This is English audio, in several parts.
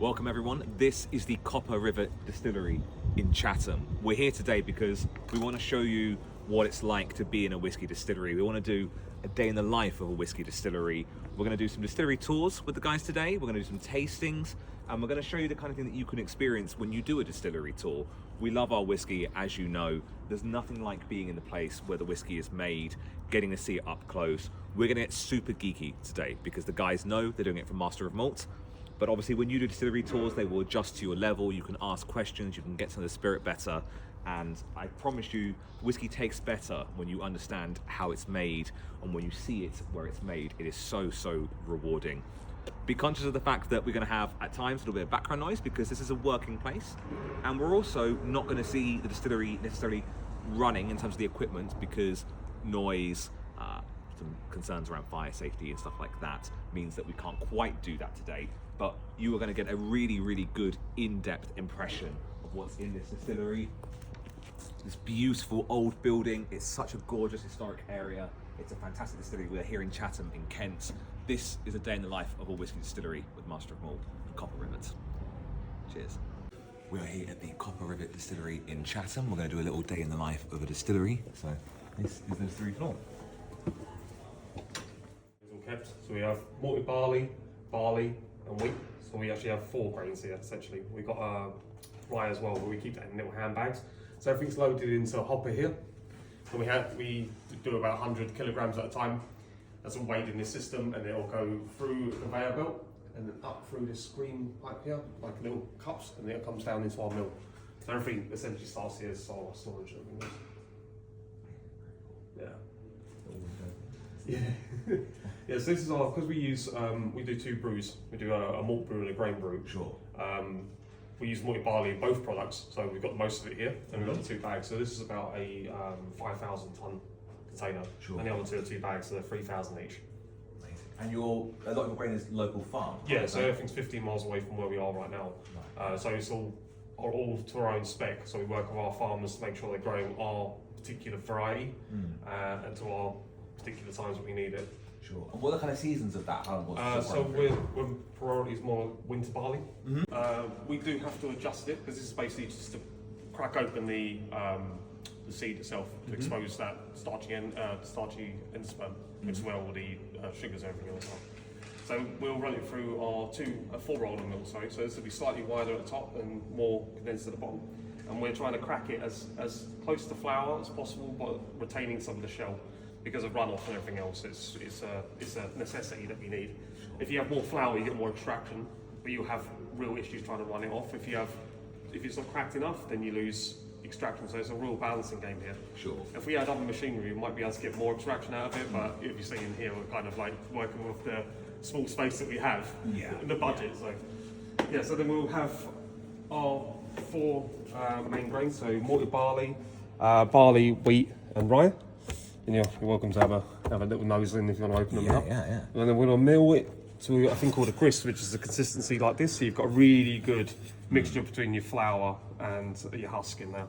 Welcome everyone, this is the Copper Rivet Distillery in Chatham. We're here today because we want to show you what it's like to be in a whiskey distillery. We want to do a day in the life of a whiskey distillery. We're going to do some distillery tours with the guys today, we're going to do some tastings, and we're going to show you the kind of thing that you can experience when you do a distillery tour. We love our whiskey, as you know. There's nothing like being in the place where the whiskey is made, getting to see it up close. We're going to get super geeky today because the guys know they're doing it from Master of Malt. But obviously when you do distillery tours, they will adjust to your level. You can ask questions, you can get to know the spirit better. And I promise you, whiskey tastes better when you understand how it's made and when you see it where it's made. It is so, so rewarding. Be conscious of the fact that we're going to have, at times, a little bit of background noise because this is a working place. And we're also not going to see the distillery necessarily running in terms of the equipment because noise, some concerns around fire safety and stuff like that means that we can't quite do that today. But you are going to get a really, really good in-depth impression of what's in this distillery. This beautiful old building. It's such a gorgeous historic area. It's a fantastic distillery. We're here in Chatham in Kent. This is a day in the life of a whiskey distillery with Master of Malt and Copper Rivet. Cheers. We are here at the Copper Rivet Distillery in Chatham. We're going to do a little day in the life of a distillery. So this is the distillery floor. So we have malted barley, and wheat. So we actually have 4 grains here essentially. We've got rye as well, but we keep that in little handbags. So everything's loaded into a hopper here. So we do about 100 kilograms at a time. That's all weighed in this system, and it'll go through a conveyor belt and then up through this green pipe here, like little cups, and then it comes down into our mill. So everything essentially starts here as our storage. Yeah. Yeah. Yeah, so this is our, because we do 2 brews. We do a malt brew and a grain brew. Sure. We use malted barley in both products, so we've got most of it here, and we've got the 2 bags. So this is about a 5,000 ton container, and the other 2 are 2 bags, so they're 3,000 each. Amazing. And a lot of your grain is local farm? Yeah, so everything's 15 miles away from where we are right now. Right. So it's all to our own spec, so we work with our farmers to make sure they're growing our particular variety and to our particular times that we need it. Sure. And what are the kind of seasons of that? So we're priority is more winter barley. We do have to adjust it because this is basically just to crack open the seed itself to expose that starchy endosperm, which is where all the sugars and everything else are. So we'll run it through our 4 roller mill. So this will be slightly wider at the top and more condensed at the bottom. And we're trying to crack it as close to flour as possible, but retaining some of the shell. Because of runoff and everything else, it's a necessity that we need. If you have more flour, you get more extraction, but you have real issues trying to run it off. If it's not cracked enough, then you lose extraction. So it's a real balancing game here. Sure. If we had other machinery, we might be able to get more extraction out of it. But if you see in here, we're kind of like working with the small space that we have, the budget. So yeah. So then we'll have our 4 main grains. So malted barley, barley, wheat, and rye. And you're welcome to have a little nose in if you want to open them up. Yeah. And then we'll mill it to a thing called a grist, which is a consistency like this. So you've got a really good mixture between your flour and your husk in there.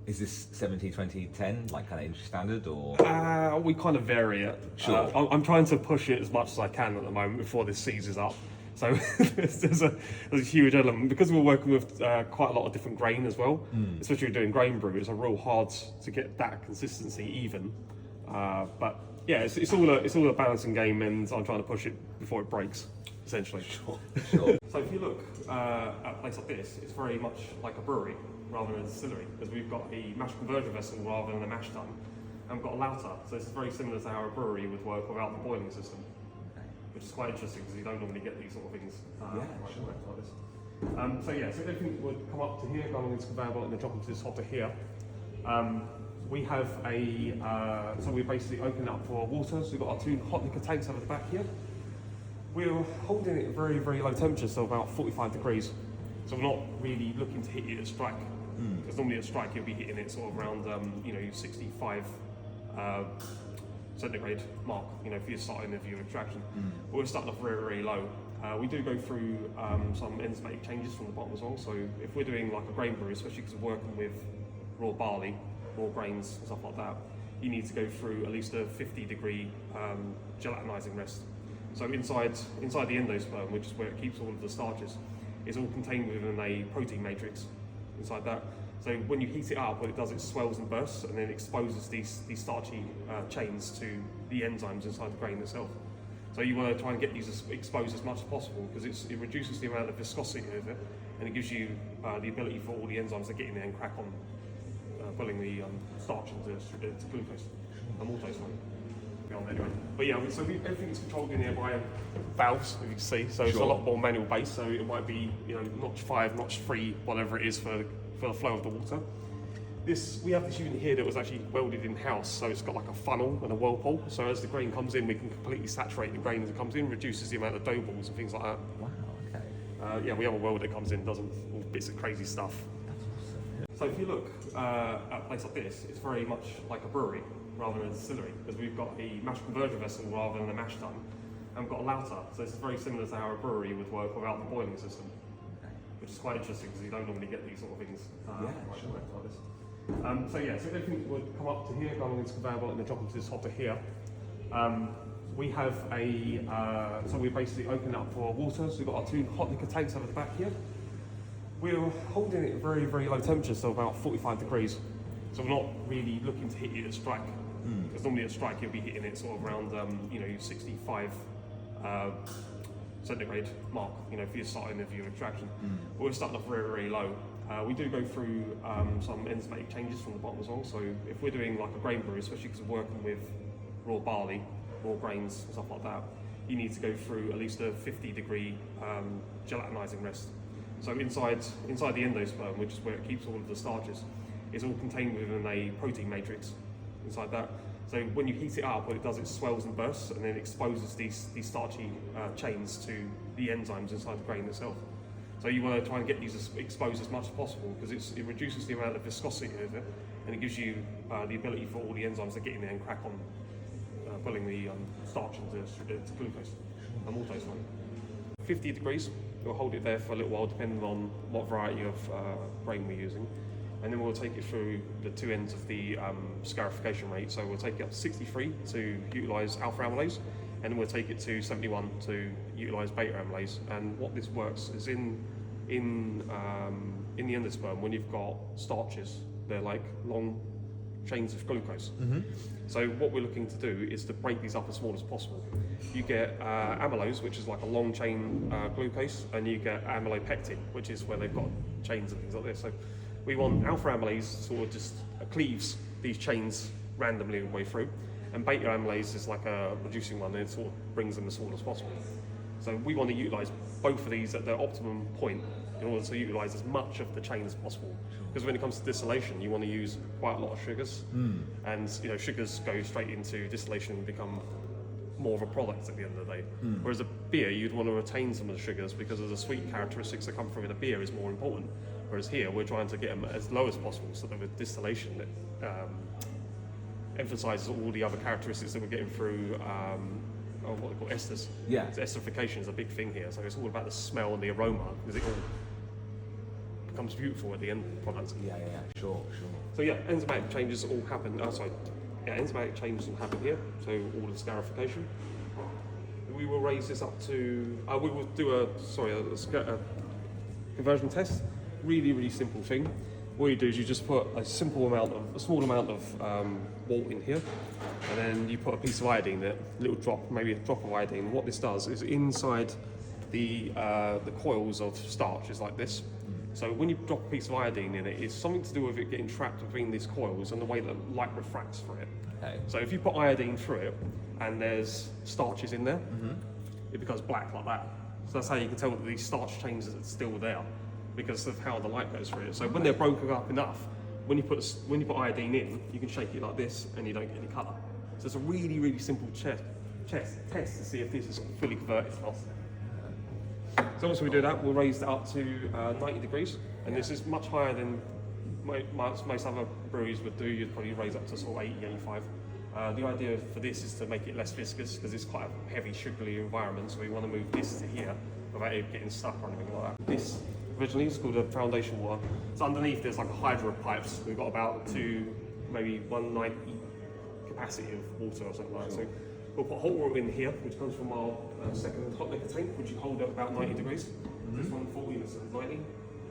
Is this 70-20-10, like kind of industry standard, or? We kind of vary it. Sure. I'm trying to push it as much as I can at the moment before this seizes up. So there's a huge element because we're working with quite a lot of different grain as well. Especially when doing grain brew, it's real hard to get that consistency even. But yeah, it's all a balancing game, and I'm trying to push it before it breaks, essentially. Sure. So if you look at a place like this, it's very much like a brewery rather than a distillery, because we've got a mash conversion vessel rather than a mash tun, and we've got a lauter. So it's very similar to how a brewery would work without the boiling system, which is quite interesting because you don't normally get these sort of things like this. So everything would come up to here, go along this conveyor belt, and then drop into this hopper here. We have so we basically open it up for water. So we've got our 2 hot liquor tanks over the back here. We're holding it at very, very low temperature, so about 45 degrees. So we're not really looking to hit it at strike. Because normally at strike you'll be hitting it sort of around 65 centigrade mark, if you're starting with your extraction. But we're starting off very, very low. We do go through some enzymatic changes from the bottom as well. So if we're doing like a grain brew, especially because we're working with raw barley, raw grains and stuff like that, you need to go through at least a 50-degree gelatinizing rest. So inside the endosperm, which is where it keeps all of the starches, is all contained within a protein matrix inside that. So when you heat it up, what it does, it swells and bursts, and then exposes these starchy chains to the enzymes inside the grain itself. So you want to try and get these exposed as much as possible, because it reduces the amount of viscosity of it, and it gives you the ability for all the enzymes to get in there and crack on pulling the starch into glucose and maltose. Anyway. But yeah, so everything's controlled in here by valves, as you can see. So it's a lot more manual based. So it might be, notch 5, notch 3, whatever it is for the flow of the water. We have this unit here that was actually welded in house. So it's got like a funnel and a whirlpool. So as the grain comes in, we can completely saturate the grain as it comes in, reduces the amount of dough balls and things like that. Wow. Okay. Yeah, we have a welder that comes in, does all bits of crazy stuff. That's awesome. Yeah. So if you look at a place like this, it's very much like a brewery rather than a distillery, because we've got a mash conversion vessel rather than a mash tun, and we've got a lauter. So it's very similar to how a brewery would work without the boiling system, which is quite interesting because you don't normally get these sort of things like this. So everything would come up to here, go along this conveyor belt, and then drop into this hopper here. We have so we basically open it up for water. So we've got our 2 hot liquor tanks over the back here. We're holding it at very, very low temperature, so about 45 degrees. So we're not really looking to hit it at strike. Because normally at strike you'll be hitting it sort of around 65 centigrade mark, if you're starting with your extraction. But we're starting off very, very low. We do go through some enzymatic changes from the bottom as well. So if we're doing like a grain brew, especially because we're working with raw barley, raw grains and stuff like that, you need to go through at least a 50-degree gelatinizing rest. So inside the endosperm, which is where it keeps all of the starches, is all contained within a protein matrix inside that. So when you heat it up, what it does, it swells and bursts, and then exposes these starchy chains to the enzymes inside the grain itself. So you want to try and get these exposed as much as possible, because it reduces the amount of viscosity of it, and it gives you the ability for all the enzymes to get in there and crack on pulling the starch into glucose and maltose. 50 degrees, we'll hold it there for a little while, depending on what variety of grain we're using. And then we'll take it through the 2 ends of the scarification rate. So we'll take it up to 63 to utilise alpha amylase, and then we'll take it to 71 to utilise beta amylase. And what this works is in the endosperm, when you've got starches, they're like long chains of glucose. So what we're looking to do is to break these up as small as possible. You get amylose, which is like a long chain glucose, and you get amylopectin, which is where they've got chains and things like this. So we want alpha amylase sort of just cleaves these chains randomly all the way through, and beta amylase is like a reducing one, and it sort of brings them as small as possible. So we want to utilise both of these at their optimum point in order to utilise as much of the chain as possible. Because when it comes to distillation, you want to use quite a lot of sugars, and sugars go straight into distillation and become more of a product at the end of the day. Whereas a beer, you'd want to retain some of the sugars because of the sweet characteristics that come from in a beer is more important. Whereas here, we're trying to get them as low as possible, so that with distillation, it emphasises all the other characteristics that we're getting through what they call esters. Yeah. So esterification is a big thing here, so it's all about the smell and the aroma, because it all becomes beautiful at the end product. Yeah, sure. So yeah, enzymatic changes all happen. Enzymatic changes will happen here. So all the scarification. We will raise this up to. We will do a conversion test. Really, really simple thing. What you do is you just put a small amount of malt in here, and then you put a piece of iodine there, a little drop, maybe a drop of iodine. What this does is inside the coils of starch is like this. So when you drop a piece of iodine in it, it's something to do with it getting trapped between these coils and the way that light refracts through it. Okay. So if you put iodine through it and there's starches in there, it becomes black like that. So that's how you can tell that these starch chains are still there, because of how the light goes through it. So when they're broken up enough, when you put iodine in, you can shake it like this and you don't get any colour. So it's a really, really simple test to see if this is fully converted or not. So once we do that, we'll raise that up to 90 degrees, and this is much higher than most other breweries would do. You'd probably raise up to sort of 80, 85. The idea for this is to make it less viscous, because it's quite a heavy, sugary environment, so we want to move this to here without it getting stuck or anything like that. This originally is called a foundation water. So underneath there's like a hydro pipes. We've got about maybe 190 capacity of water or something like that. So We'll put hot water in here, which comes from our second hot liquor tank, which you hold at about 90 degrees. This one 40, this is 90.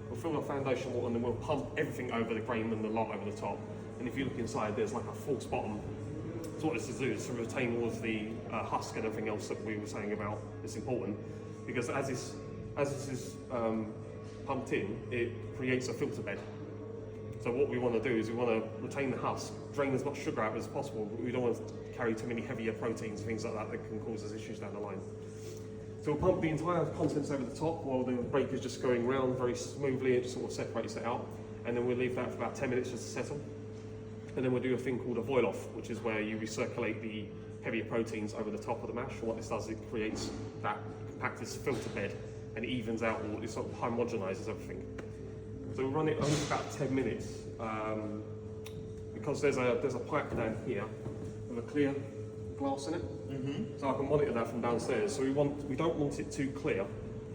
We'll fill our foundation water and then we'll pump everything over the grain and the lot over the top. And if you look inside, there's like a false bottom. So what this is to do is to retain all of the husk and everything else that we were saying about. It's important because as this is pumped in, it creates a filter bed. So what we want to do is we want to retain the husk, drain as much sugar out as possible, but we don't want to carry too many heavier proteins, things like that can cause us issues down the line. So we'll pump the entire contents over the top while the brake is just going round very smoothly. It just sort of separates it out, and then we'll leave that for about 10 minutes just to settle. And then we'll do a thing called a boil off, which is where you recirculate the heavier proteins over the top of the mash. And what this does, it creates that compacted filter bed and evens out all, it sort of homogenizes everything. So we'll run it only for about 10 minutes because there's a pipe down here with a clear glass in it. So I can monitor that from downstairs. So we don't want it too clear.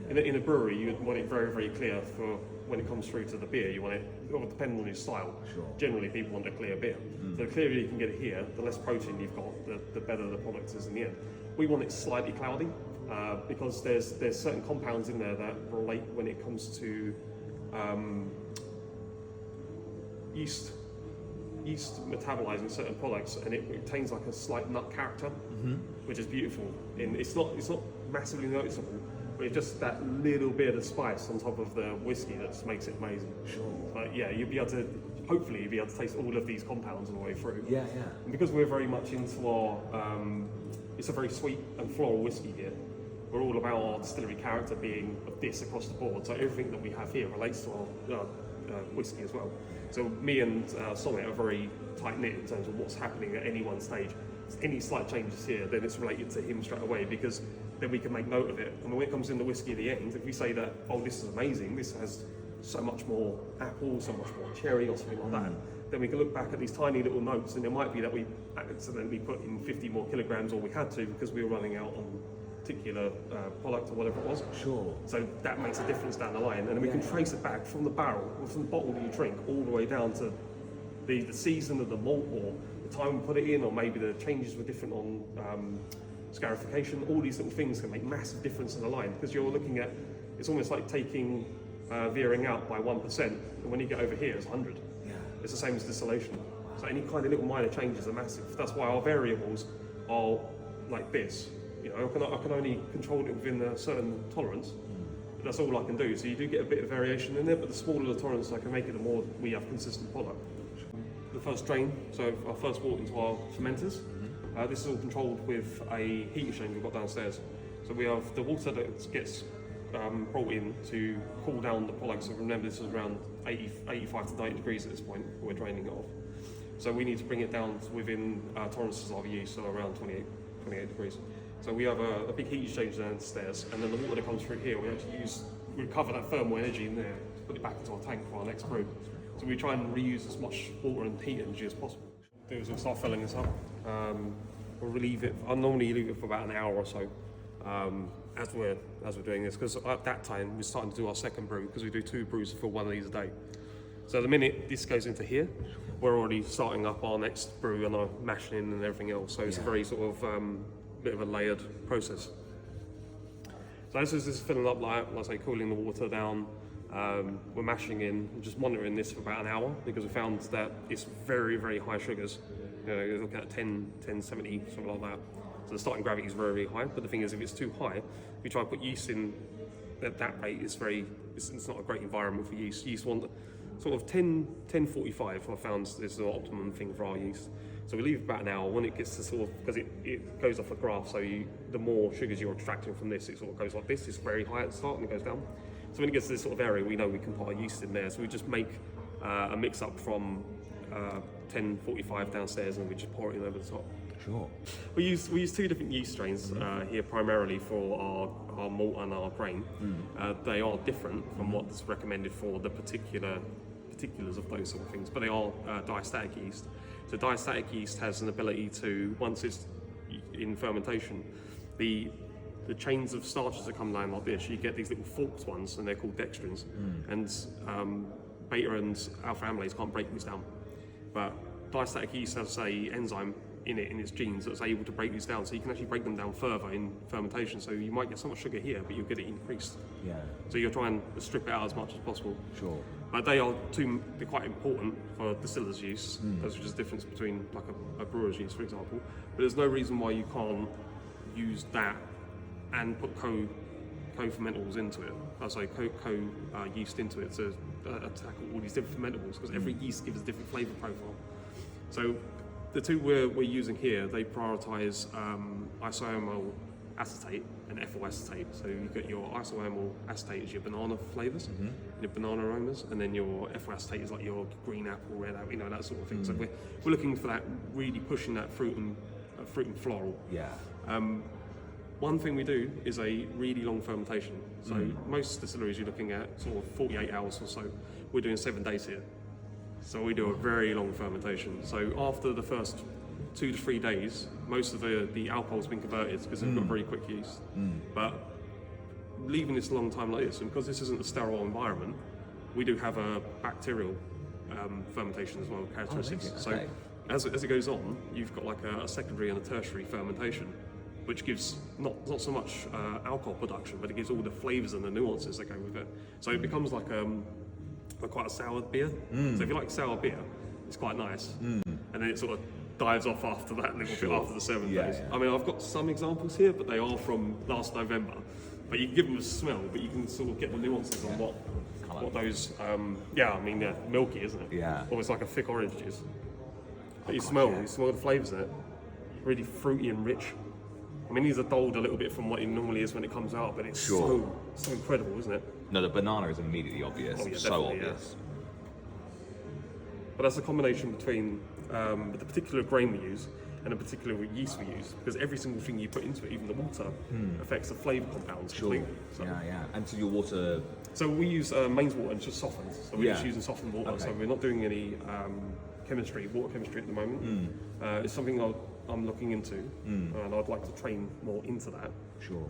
In a brewery, you want it very, very clear for when it comes through to the beer. You want it, depending on your style. Sure. Generally, people want a clear beer. So the clearer you can get it here, the less protein you've got, the better the product is in the end. We want it slightly cloudy because there's certain compounds in there that relate when it comes to yeast metabolizing certain products, and it retains like a slight nut character, which is beautiful. And it's not massively noticeable, but it's just that little bit of spice on top of the whiskey that makes it amazing. Sure. But yeah, hopefully you'll be able to taste all of these compounds all the way through. Yeah, yeah. And because we're very much into our, it's a very sweet and floral whiskey here. We're all about our distillery character being of this across the board. So everything that we have here relates to our whiskey as well. So me and Sonnet are very tight knit in terms of what's happening at any one stage. Any slight changes here, then it's related to him straight away, because then we can make note of it. And when it comes in the whiskey at the end, if we say that, oh, this is amazing, this has so much more apple, so much more cherry, or something like that, then we can look back at these tiny little notes, and it might be that we accidentally put in 50 more kilograms, or we had to because we were running out on particular product or whatever it was. Sure. So that makes a difference down the line, and then we can trace it back from the barrel or from the bottle that you drink all the way down to the season of the malt or the time we put it in, or maybe the changes were different on scarification. All these little things can make massive difference in the line, because you're looking at, it's almost like taking veering out by 1%, and when you get over here it's 100. Yeah. It's the same as distillation. So any kind of little minor changes are massive. That's why our variables are like this. You know, I can only control it within a certain tolerance. That's all I can do. So you do get a bit of variation in there, but the smaller the tolerance I can make it, the more we have consistent product. The first drain, so our first water into our fermenters. This is all controlled with a heat exchange we've got downstairs. So we have the water that gets brought in to cool down the product. So remember, this is around 85 to 90 degrees at this point, we're draining it off. So we need to bring it down within tolerances of yeast, so around 28 degrees. So we have a big heat exchange downstairs, and then the water that comes through here, we recover that thermal energy in there to put it back into our tank for our next brew. So we try and reuse as much water and heat energy as possible. What we'll do is we'll start filling this up. We'll leave it. I normally leave it for about an hour or so as we're doing this, because at that time we're starting to do our second brew, because we do 2 brews for one of these a day. So the minute this goes into here, we're already starting up our next brew and our mashing in and everything else. So it's a very sort of bit of a layered process. So as this is filling up, like I say, cooling the water down, we're mashing in, just monitoring this for about an hour, because we found that it's very, very high sugars. You know, you're looking at 1070, something like that. So the starting gravity is very, very high. But the thing is, if it's too high, if you try and put yeast in at that rate, it's not a great environment for yeast. Yeast want sort of 1045. I found is the optimum thing for our yeast. So we leave it about an hour. When it gets to sort of, because it goes off a graph, so the more sugars you're extracting from this, it sort of goes like this. It's very high at the start and it goes down. So when it gets to this sort of area, we know we can put our yeast in there. So we just make a mix up from 1045 downstairs, and we just pour it in over the top. Sure. We use 2 different yeast strains here, primarily for our malt and our grain. They are different from what's recommended for the particulars of those sort of things, but they are diastatic yeast. So diastatic yeast has an ability to, once it's in fermentation, the chains of starches that come down like this, you get these little forked ones, and they're called dextrins. And beta and alpha amylase can't break these down. But diastatic yeast has a enzyme in its genes that's able to break these down. So you can actually break them down further in fermentation. So you might get so much sugar here, but you'll get it increased. Yeah. So you're trying to strip it out as much as possible. Sure. But they're quite important for distillers' use. There's just a difference between like a brewer's use, for example. But there's no reason why you can't use that and put co-fermentables into it. Yeast into it to attack all these different fermentables, because every yeast gives a different flavour profile. So the two we're using here, they prioritise isoamyl acetate and ethyl acetate. So you get your isoamyl acetate is your banana flavours, your banana aromas, and then your ethyl acetate is like your green apple, red apple, that sort of thing. So we're looking for that, really pushing that fruit and floral. Yeah. One thing we do is a really long fermentation. So most distilleries you're looking at sort of 48 hours or so. We're doing 7 days here. So we do a very long fermentation. So after the first 2 to 3 days, most of the alcohol's been converted because they've got very quick yeast. But leaving this a long time like this, and because this isn't a sterile environment, we do have a bacterial fermentation as well, characteristics. Oh, okay. So as it goes on, you've got like a secondary and a tertiary fermentation, which gives not so much alcohol production, but it gives all the flavours and the nuances that go with it. So it becomes like quite a sour beer. So if you like sour beer, it's quite nice. And then it sort of dives off after that little bit after the 7 days. Yeah. I mean, I've got some examples here, but they are from last November. But you can give them a smell, but you can sort of get the nuances on what those. Milky, isn't it? Yeah. Almost like a thick orange juice. But you smell the flavours in it. Really fruity and rich. I mean, these are dulled a little bit from what it normally is when it comes out, but it's so incredible, isn't it? No, the banana is immediately obvious. Oh, yeah, so definitely, obvious. But that's a combination between the particular grain we use and the particular yeast we use, because every single thing you put into it, even the water, affects the flavour compounds completely. So. Yeah. And so your water... So we use mains water and just softens. So we're just using softened water. Okay. So we're not doing any water chemistry at the moment. It's something I'm looking into, and I'd like to train more into that,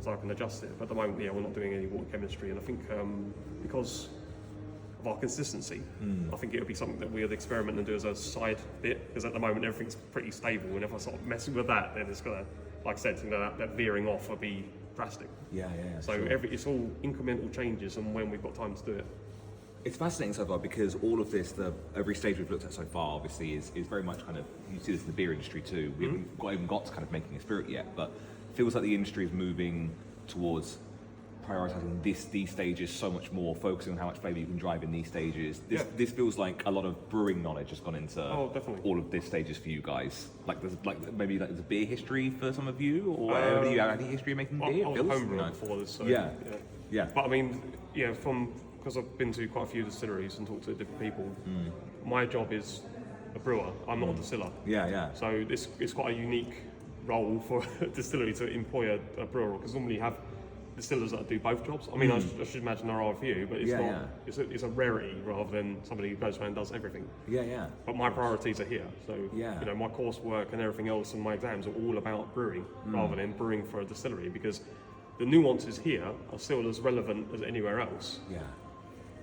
so I can adjust it. But at the moment, we're not doing any water chemistry, and I think because of our consistency, I think it would be something that we would experiment and do as a side bit, because at the moment everything's pretty stable, and if I start messing with that, then it's gonna, like I said, that veering off will be drastic. Yeah. So it's all incremental changes, and when we've got time to do it. It's fascinating so far because all of this, every stage we've looked at so far, obviously, is very much kind of, you see this in the beer industry too. We haven't even got to kind of making a spirit yet, but it feels like the industry is moving towards prioritising these stages so much more, focusing on how much flavour you can drive in these stages. This feels like a lot of brewing knowledge has gone into all of these stages for you guys. There's a beer history for some of you, or do you have any history of making beer? I was a home brewer before this, so yeah. But I mean, because I've been to quite a few distilleries and talked to different people, my job is a brewer. I'm not a distiller. Yeah. So it's quite a unique role for a distillery to employ a brewer, because normally you have distillers that do both jobs. I mean, I should imagine there are a few, but it's not. It's a rarity rather than somebody who goes around and does everything. Yeah. But my priorities are here. So my coursework and everything else, and my exams are all about brewing rather than brewing for a distillery, because the nuances here are still as relevant as anywhere else. Yeah.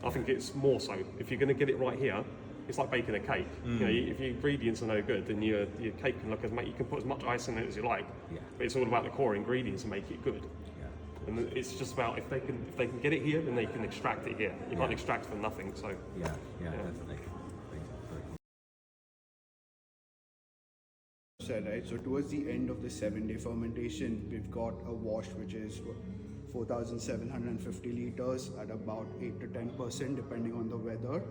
I think it's more so. If you're going to get it right here, it's like baking a cake. If your ingredients are no good, then your cake can look you can put as much ice in it as you like. But it's all about the core ingredients and make it good. And it's just about if they can get it here, then they can extract it here. You can't extract from nothing. So Definitely. Right, so towards the end of the 7-day fermentation, we've got a wash which is 4,750 liters at about 8 to 10% depending on the weather.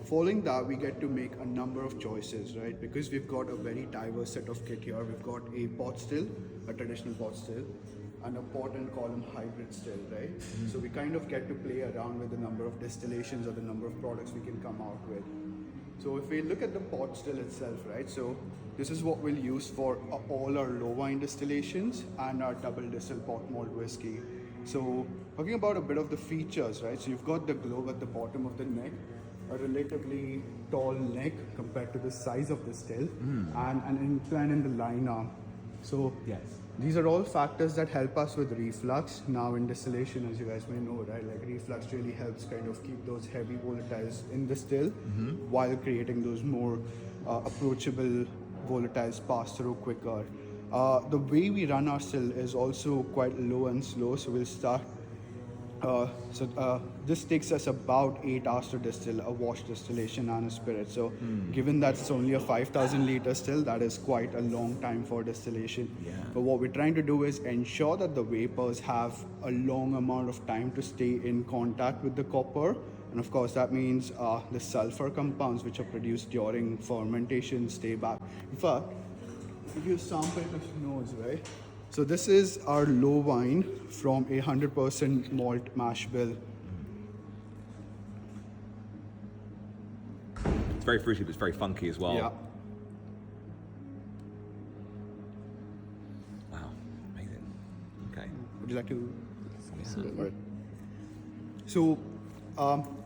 Following that, we get to make a number of choices, right? Because we've got a very diverse set of kit here. We've got a pot still, a traditional pot still, and a pot and column hybrid still, right? So we kind of get to play around with the number of distillations or the number of products we can come out with. So if we look at the pot still itself, right? So this is what we'll use for all our low wine distillations and our double distill pot malt whiskey. So talking about a bit of the features, right? So you've got the globe at the bottom of the neck, a relatively tall neck compared to the size of the still, and an incline in the line arm. So these are all factors that help us with reflux. Now in distillation, as you guys may know, right, like reflux really helps kind of keep those heavy volatiles in the still while creating those more approachable volatiles pass through quicker. The way we run our still is also quite low and slow, so we'll start. This takes us about 8 hours to distill a wash distillation and a spirit. So, given that it's only a 5,000 liter still, that is quite a long time for distillation. Yeah. But what we're trying to do is ensure that the vapors have a long amount of time to stay in contact with the copper. And of course, that means the sulfur compounds which are produced during fermentation stay back. In fact, if you sample the nose, right? So this is our low wine from a 100% malt mash bill. It's very fruity, but it's very funky as well. Yeah. Wow, amazing. Okay. Would you like to? Right. So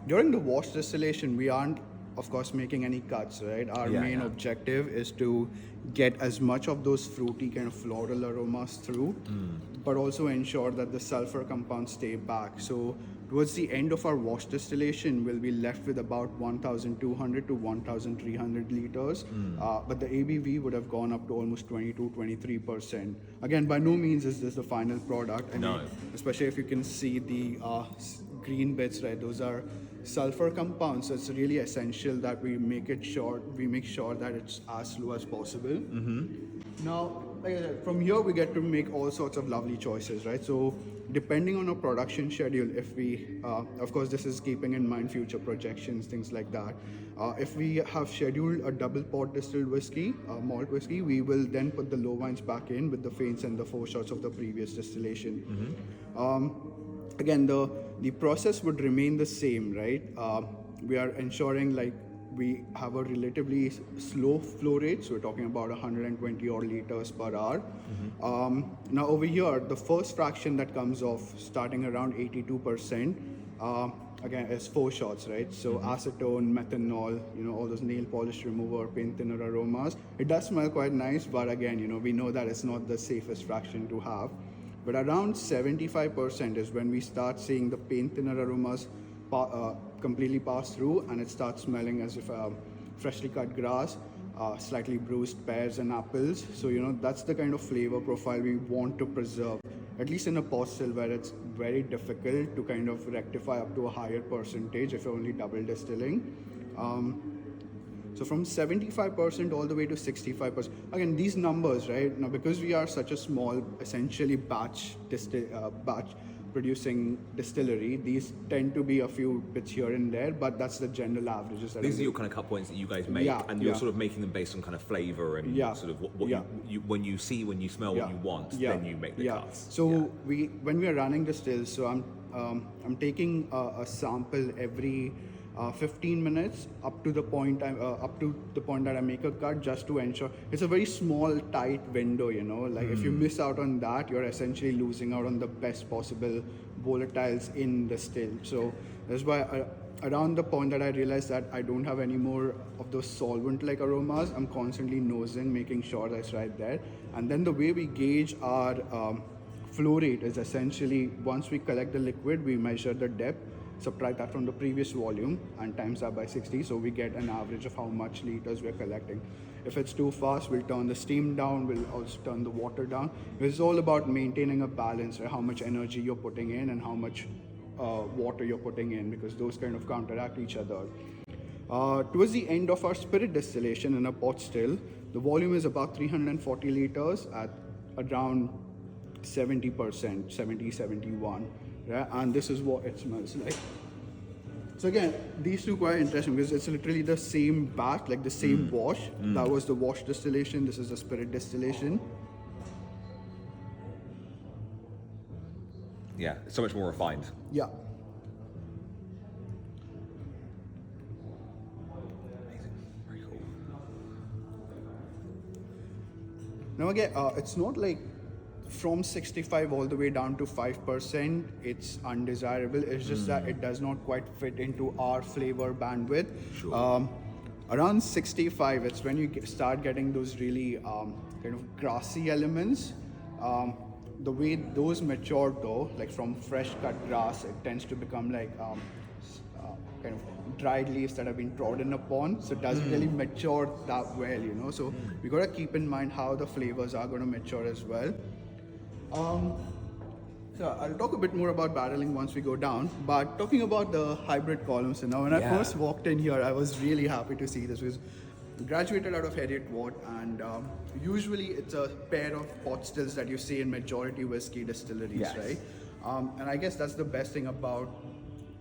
during the wash distillation, we aren't, of course, making any cuts, right? Our main objective is to get as much of those fruity kind of floral aromas through, but also ensure that the sulfur compounds stay back. So towards the end of our wash distillation, we'll be left with about 1,200 to 1,300 liters, but the ABV would have gone up to almost 22-23%. Again, by no means is this the final product. I mean, especially if you can see the green bits, right? Those are sulfur compounds, so it's really essential that we make sure that it's as low as possible. Now, like I said, from here we get to make all sorts of lovely choices, right? So depending on our production schedule, if we, of course this is keeping in mind future projections, things like that. If we have scheduled a double pot distilled whiskey, malt whiskey, we will then put the low wines back in with the feints and the foreshots of the previous distillation. Again, the process would remain the same, right? We are ensuring like we have a relatively slow flow rate, so we're talking about 120 odd liters per hour. Now over here, the first fraction that comes off starting around 82%, again, is foreshots, right? So acetone, methanol, all those nail polish remover, paint thinner aromas. It does smell quite nice, but again, we know that it's not the safest fraction to have. But around 75% is when we start seeing the paint thinner aromas completely pass through, and it starts smelling as if freshly cut grass, slightly bruised pears and apples. So that's the kind of flavor profile we want to preserve, at least in a pot still where it's very difficult to kind of rectify up to a higher percentage if you're only double distilling. So from 75% all the way to 65%. Again, these numbers, right? Now, because we are such a small, essentially batch producing distillery, these tend to be a few bits here and there, but that's the general averages. These are your kind of cut points that you guys make, and you're sort of making them based on kind of flavor and sort of what you when you smell what you want, then you make the cuts. So when we are running the stills, so I'm taking a sample every 15 minutes up to the point that I make a cut, just to ensure it's a very small tight window, like if you miss out on that, you're essentially losing out on the best possible volatiles in the still. So that's why around the point that I realized that I don't have any more of those solvent like aromas, I'm constantly nosing, making sure that's right there. And then the way we gauge our flow rate is essentially once we collect the liquid, we measure the depth, subtract that from the previous volume and times that by 60, so we get an average of how much liters we're collecting. If it's too fast, we'll turn the steam down, we'll also turn the water down. It's all about maintaining a balance, right? How much energy you're putting in and how much water you're putting in, because those kind of counteract each other. Towards the end of our spirit distillation in a pot still, the volume is about 340 liters at around 70%, 71. Right? And this is what it smells like. So again, these two quite interesting because it's literally the same batch, like the same wash. That was the wash distillation. This is the spirit distillation. Yeah, it's so much more refined. Yeah. Amazing. Very cool. Now again, it's not like from 65 all the way down to 5%, it's undesirable. It's just that it does not quite fit into our flavor bandwidth. Sure. Around 65, it's when you start getting those really kind of grassy elements. The way those mature though, like from fresh cut grass, it tends to become like kind of dried leaves that have been trodden upon, so it doesn't really mature that well, you know. So we gotta keep in mind how the flavors are gonna mature as well. So I'll talk a bit more about barreling once we go down, but talking about the hybrid columns, so now when I first walked in here, I was really happy to see this because I graduated out of Heriot-Watt, and usually it's a pair of pot stills that you see in majority whiskey distilleries, right? And I guess that's the best thing about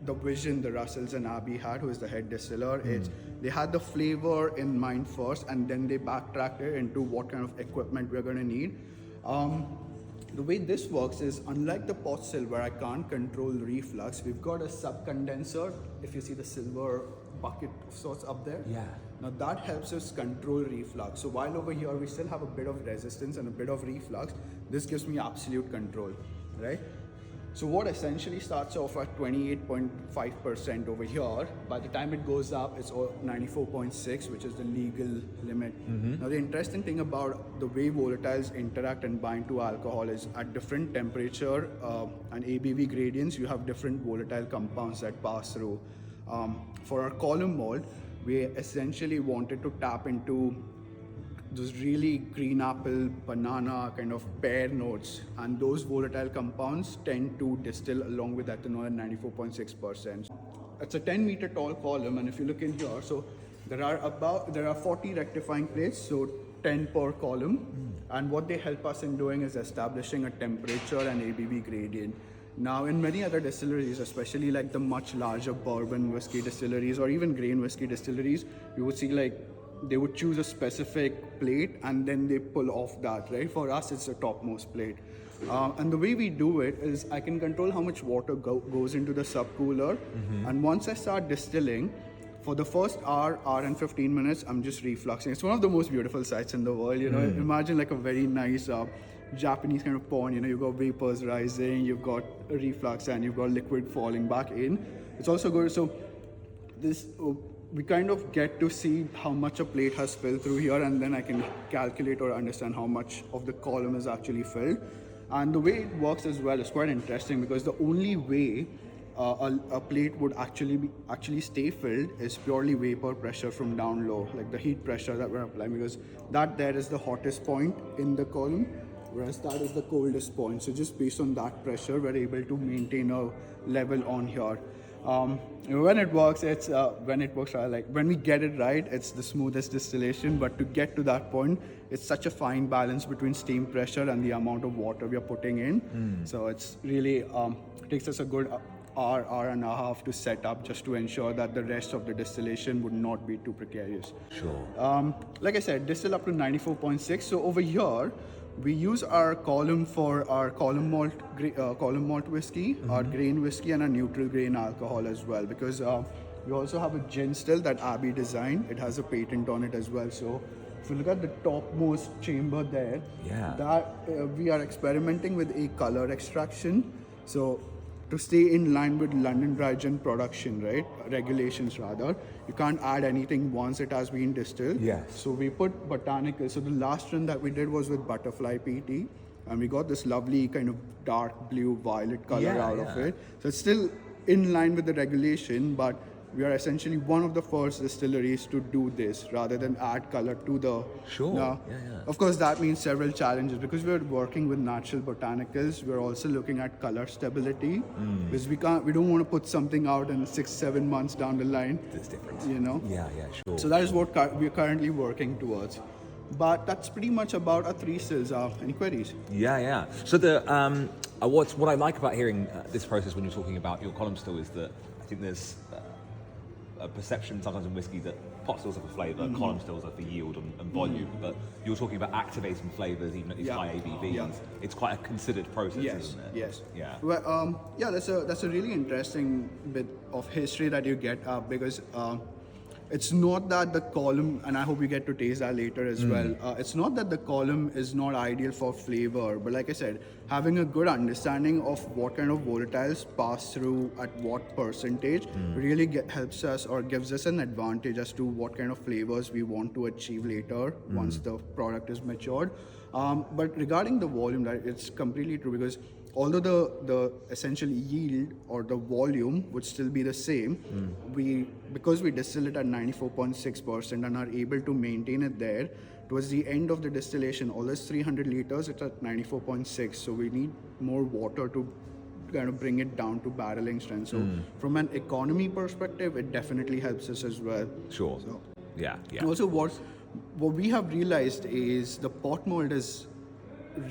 the vision the Russells and Abbey had, who is the head distiller. It's they had the flavor in mind first, and then they backtracked it into what kind of equipment we're going to need. The way this works is, unlike the pot still where I can't control reflux, we've got a sub condenser. If you see the silver bucket of sorts up there, now that helps us control reflux. So while over here we still have a bit of resistance and a bit of reflux, this gives me absolute control, right? So what essentially starts off at 28.5% over here, by the time it goes up, it's 94.6, which is the legal limit. Now the interesting thing about the way volatiles interact and bind to alcohol is at different temperature and ABV gradients, you have different volatile compounds that pass through. For our column malt, we essentially wanted to tap into those really green apple, banana kind of pear notes, and those volatile compounds tend to distill along with ethanol at 94.6%. It's a 10-meter tall column, and if you look in here, so there are 40 rectifying plates, so 10 per column, and what they help us in doing is establishing a temperature and ABV gradient. Now, in many other distilleries, especially like the much larger bourbon whiskey distilleries or even grain whiskey distilleries, you would see like they would choose a specific plate and then they pull off that, right? For us, it's the topmost plate. And the way we do it is I can control how much water goes into the subcooler. And once I start distilling, for the first hour and 15 minutes, I'm just refluxing. It's one of the most beautiful sights in the world, you know. Imagine like a very nice Japanese kind of pond, you know, you've got vapors rising, you've got a reflux, and you've got liquid falling back in. It's also good, so this, we kind of get to see how much a plate has filled through here, and then I can calculate or understand how much of the column is actually filled. And the way it works as well is quite interesting, because the only way a plate would actually stay filled is purely vapor pressure from down low, like the heat pressure that we're applying, because that there is the hottest point in the column, whereas that is the coldest point. So just based on that pressure, we're able to maintain a level on here. When it works, when we get it right, it's the smoothest distillation. But to get to that point, it's such a fine balance between steam pressure and the amount of water we are putting in. So it's really it takes us a good hour and a half to set up, just to ensure that the rest of the distillation would not be too precarious. Like I said, distill up to 94.6. So over here, we use our column for our column malt whiskey, our grain whiskey, and our neutral grain alcohol as well, because we also have a gin still that Abbey designed. It has a patent on it as well. So if you look at the topmost chamber there, that we are experimenting with a color extraction. So to stay in line with London dry gin production, right? Regulations rather. You can't add anything once it has been distilled. So we put botanical. So the last run that we did was with butterfly PT, and we got this lovely kind of dark blue violet color out of it. So it's still in line with the regulation, but we are essentially one of the first distilleries to do this rather than add color to the... Of course, that means several challenges, because we're working with natural botanicals. We're also looking at color stability, because we don't want to put something out in 6-7 months down the line. There's difference. You know? Sure. So that is what we're currently working towards. But that's pretty much about our 3 stills. Any queries? So the what I like about hearing this process when you're talking about your column still is that I think there's a perception sometimes in whiskey that pot stills are for flavour, column stills are for yield and volume, but you're talking about activating flavours even at these high ABVs. It's quite a considered process, isn't it? Yes. Well, that's a really interesting bit of history that you get, because it's not that the column, and I hope we get to taste that later as well, it's not that the column is not ideal for flavor, but like I said, having a good understanding of what kind of volatiles pass through at what percentage really helps us or gives us an advantage as to what kind of flavors we want to achieve later once the product is matured. But regarding the volume, it's completely true, because although the essential yield or the volume would still be the same, because we distill it at 94.6% and are able to maintain it there, towards the end of the distillation, all this 300 liters, it's at 94.6. So we need more water to kind of bring it down to barreling strength. So from an economy perspective, it definitely helps us as well. Sure. So, Yeah. and also what we have realized is the pot malt is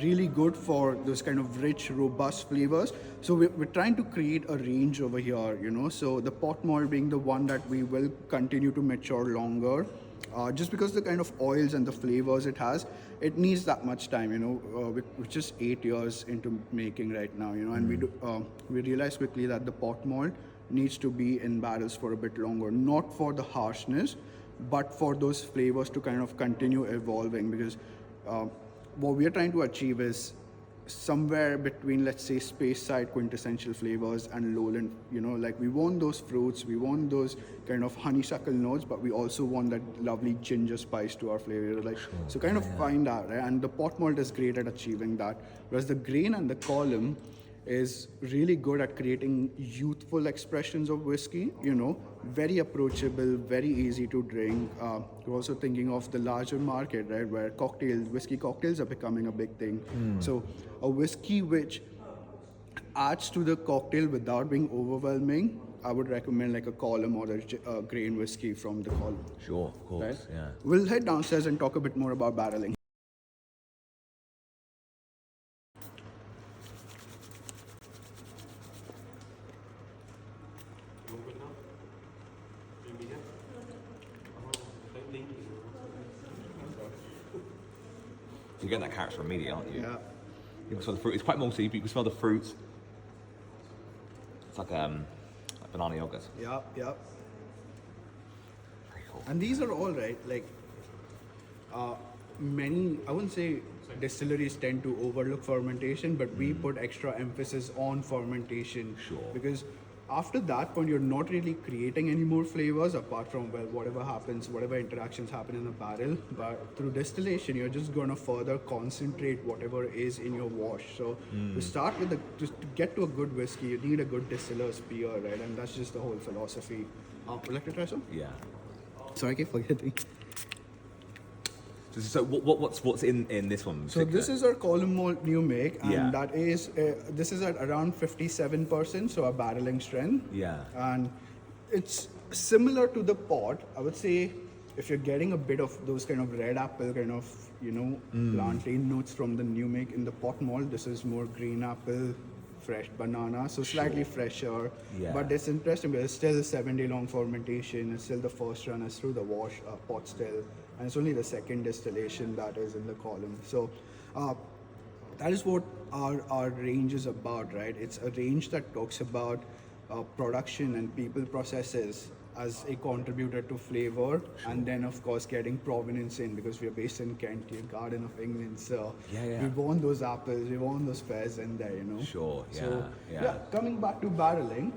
really good for those kind of rich, robust flavors. So we're trying to create a range over here, So the pot malt being the one that we will continue to mature longer, just because the kind of oils and the flavors it has, it needs that much time, We're just 8 years into making right now, and we realize quickly that the pot malt needs to be in barrels for a bit longer, not for the harshness, but for those flavors to kind of continue evolving, because what we are trying to achieve is somewhere between, let's say, space side quintessential flavors and lowland, like we want those fruits, we want those kind of honeysuckle notes, but we also want that lovely ginger spice to our flavor, so kind of find that, right? And the pot malt is great at achieving that, whereas the grain and the column is really good at creating youthful expressions of whiskey, very approachable, very easy to drink. We're also thinking of the larger market, right, where whiskey cocktails are becoming a big thing. So a whiskey which adds to the cocktail without being overwhelming, I would recommend like a column or a grain whiskey from the column. Sure, of course, Right? yeah. We'll head downstairs and talk a bit more about barreling. You're getting that character immediately, aren't you? Yeah. You can smell the fruit. It's quite malty, but you can smell the fruits. It's like banana yogurt. Yeah. Very cool. And these are all right, many, I wouldn't say distilleries tend to overlook fermentation, but we put extra emphasis on fermentation. Sure. Because after that point, you're not really creating any more flavors apart from, whatever happens, whatever interactions happen in a barrel. But through distillation, you're just going to further concentrate whatever is in your wash. So to start with, just to get to a good whiskey, you need a good distiller's peer, right? And that's just the whole philosophy. Would you like to try some? Yeah. Sorry, I keep forgetting. So what's in this one? So this is our column malt new make, and Yeah. that is this is at around 57%, so a barreling strength. Yeah. And it's similar to the pot. I would say if you're getting a bit of those kind of red apple kind of plantain notes from the new make in the pot malt, this is more green apple, fresh banana, so slightly fresher. Yeah. But it's interesting because it's still a 7-day long fermentation. It's still the first run is through the wash pot still, and it's only the second distillation that is in the column. So that is what our range is about, right? It's a range that talks about production and people processes as a contributor to flavor, and then of course getting provenance in, because we are based in Kent, the Garden of England, so we want those apples, we want those pears in there, Sure, yeah, So yeah. coming back to barreling,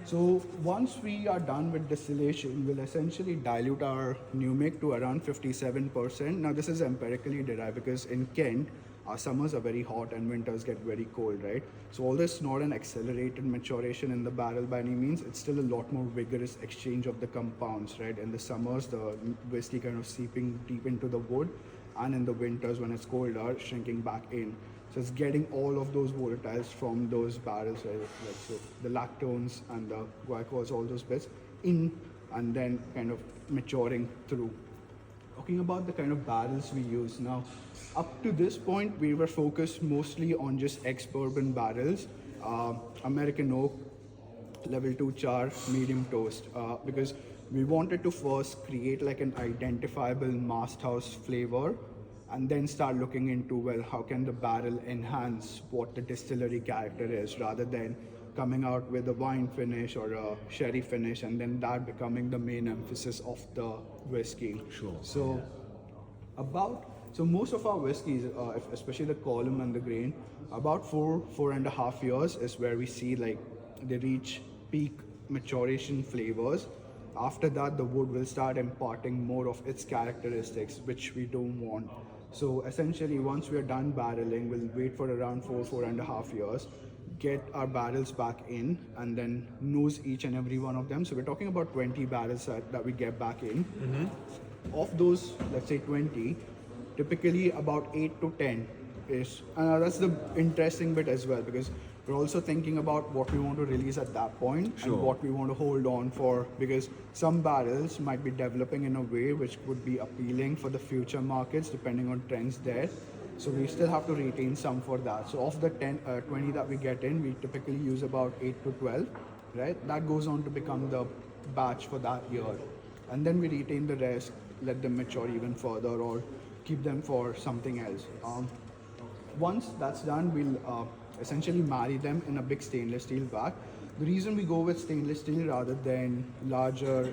so once we are done with distillation, we'll essentially dilute our new make to around 57%. Now this is empirically derived because in Kent, our summers are very hot and winters get very cold, right? So all this not an accelerated maturation in the barrel by any means. It's still a lot more vigorous exchange of the compounds, right? In the summers, the whiskey kind of seeping deep into the wood, and in the winters when it's colder, shrinking back in. So it's getting all of those volatiles from those barrels, right? Like so the lactones and the glycols, all those bits in, and then kind of maturing through. Talking about the kind of barrels we use now, up to this point, we were focused mostly on just ex-bourbon barrels, American oak, level 2 char, medium toast, because we wanted to first create like an identifiable Masthouse flavor, and then start looking into, well, how can the barrel enhance what the distillery character is, rather than coming out with a wine finish or a sherry finish, and then that becoming the main emphasis of the whiskey. Sure. So so most of our whiskeys, especially the column and the grain, about 4.5 years is where we see like they reach peak maturation flavors. After that, the wood will start imparting more of its characteristics, which we don't want. So essentially, once we are done barreling, we'll wait for around 4.5 years, get our barrels back in, and then nose each and every one of them. So we're talking about 20 barrels that we get back in. Of those, let's say 20, typically about 8 to 10 is, that's the interesting bit as well, because we're also thinking about what we want to release at that point and what we want to hold on for, because some barrels might be developing in a way which would be appealing for the future markets depending on trends there. So we still have to retain some for that. So of the 20 that we get in, we typically use about 8 to 12, right? That goes on to become the batch for that year. And then we retain the rest, let them mature even further or keep them for something else. Once that's done, we'll essentially marry them in a big stainless steel vat. The reason we go with stainless steel rather than larger,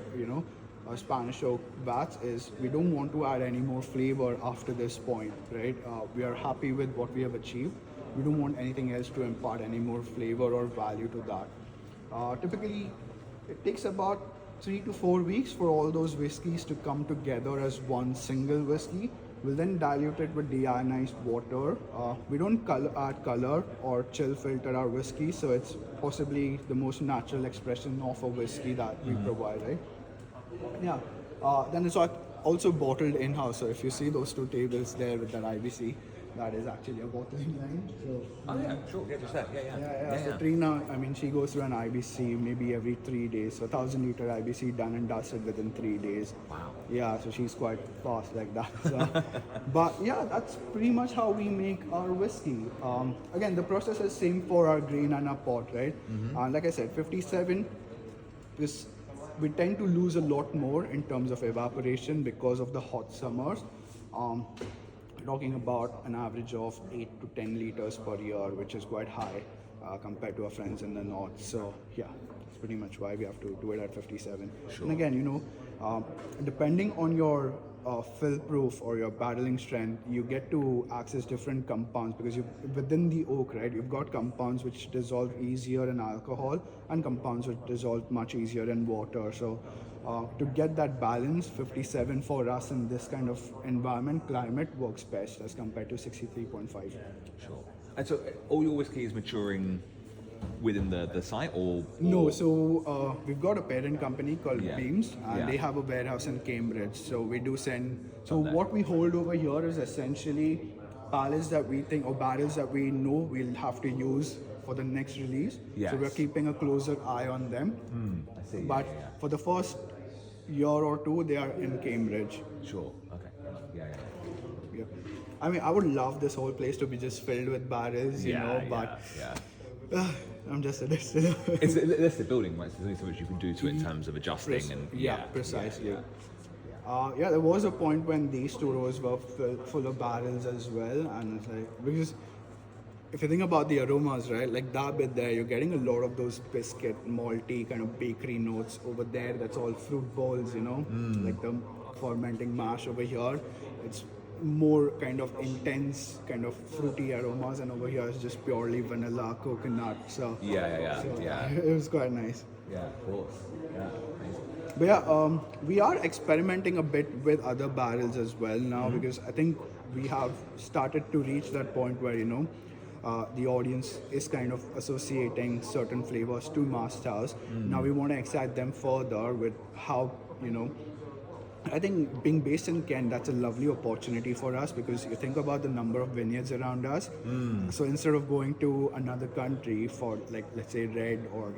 Spanish oak vats is we don't want to add any more flavor after this point, right? We are happy with what we have achieved. We don't want anything else to impart any more flavor or value to that. Typically, it takes about 3 to 4 weeks for all those whiskeys to come together as one single whiskey. We'll then dilute it with deionized water. We don't add color or chill filter our whiskey, so it's possibly the most natural expression of a whiskey that we provide, right? Yeah. Then it's also bottled in-house. So if you see those two tables there with that IBC, that is actually a bottling line. So Oh yeah, sure. Yeah, just that. Yeah. So Trina, I mean, she goes through an IBC maybe every 3 days. So 1,000 liter IBC done and dusted within 3 days. Wow. Yeah, so she's quite fast like that. So, but yeah, that's pretty much how we make our whiskey. Again, the process is same for our grain and our pot, right? Like I said, 57 is, we tend to lose a lot more in terms of evaporation because of the hot summers. Talking about an average of 8 to 10 liters per year, which is quite high compared to our friends in the north. So yeah, that's pretty much why we have to do it at 57. Sure. And again, depending on your fill proof or your barreling strength, you get to access different compounds, because within the oak, right, you've got compounds which dissolve easier in alcohol and compounds which dissolve much easier in water. So to get that balance, 57 for us in this kind of environment, climate works best as compared to 63.5. Sure. And so all your whiskey is maturing within the site, or No, so we've got a parent company called Yeah. Beams, and Yeah. they have a warehouse in Cambridge. So we do send. So Love that. what we hold over here is essentially pallets that we think, or barrels that we know we'll have to use for the next release. Yes. So we're keeping a closer eye on them. I see. But yeah. for the first year or two, they are in Cambridge. Sure. Okay. Yeah. Yep. I mean, I would love this whole place to be just filled with barrels, but I'm just a distiller. It's a listed building, right? So there's only so much you can do to it in terms of adjusting and precisely. There was a point when these two rows were full of barrels as well, and it's like, because if you think about the aromas, right, like that bit there, you're getting a lot of those biscuit, malty kind of bakery notes over there. That's all fruit bowls, like the fermenting mash over here. It's more kind of intense, kind of fruity aromas, and over here it's just purely vanilla, coconut. So it was quite nice. Yeah, of course. Yeah. But yeah, we are experimenting a bit with other barrels as well now, because I think we have started to reach that point where the audience is kind of associating certain flavors to Masthouse. Now we want to excite them further with how I think being based in Kent, that's a lovely opportunity for us, because you think about the number of vineyards around us. So instead of going to another country for, like, let's say red or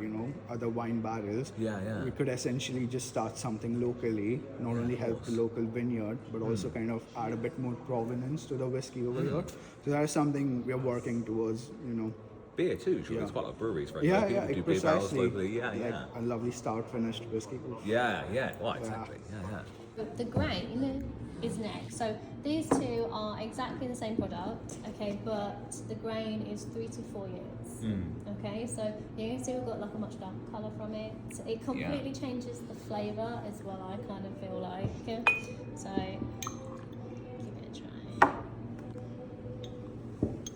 other wine barrels, we could essentially just start something locally, not only help the local vineyard, but also kind of add a bit more provenance to the whiskey over here. So that is something we are working towards. Beer too, sure. There's quite a lot of breweries, right? Yeah, People do beer barrels precisely. locally. Like a lovely stout finished whiskey. Yeah. Well, exactly. Yeah. The grain is next. So these two are exactly the same product, okay, but the grain is 3 to 4 years. Okay, so you can see we've got like a much darker colour from it. It completely changes the flavour as well, I kind of feel like. So give it a try.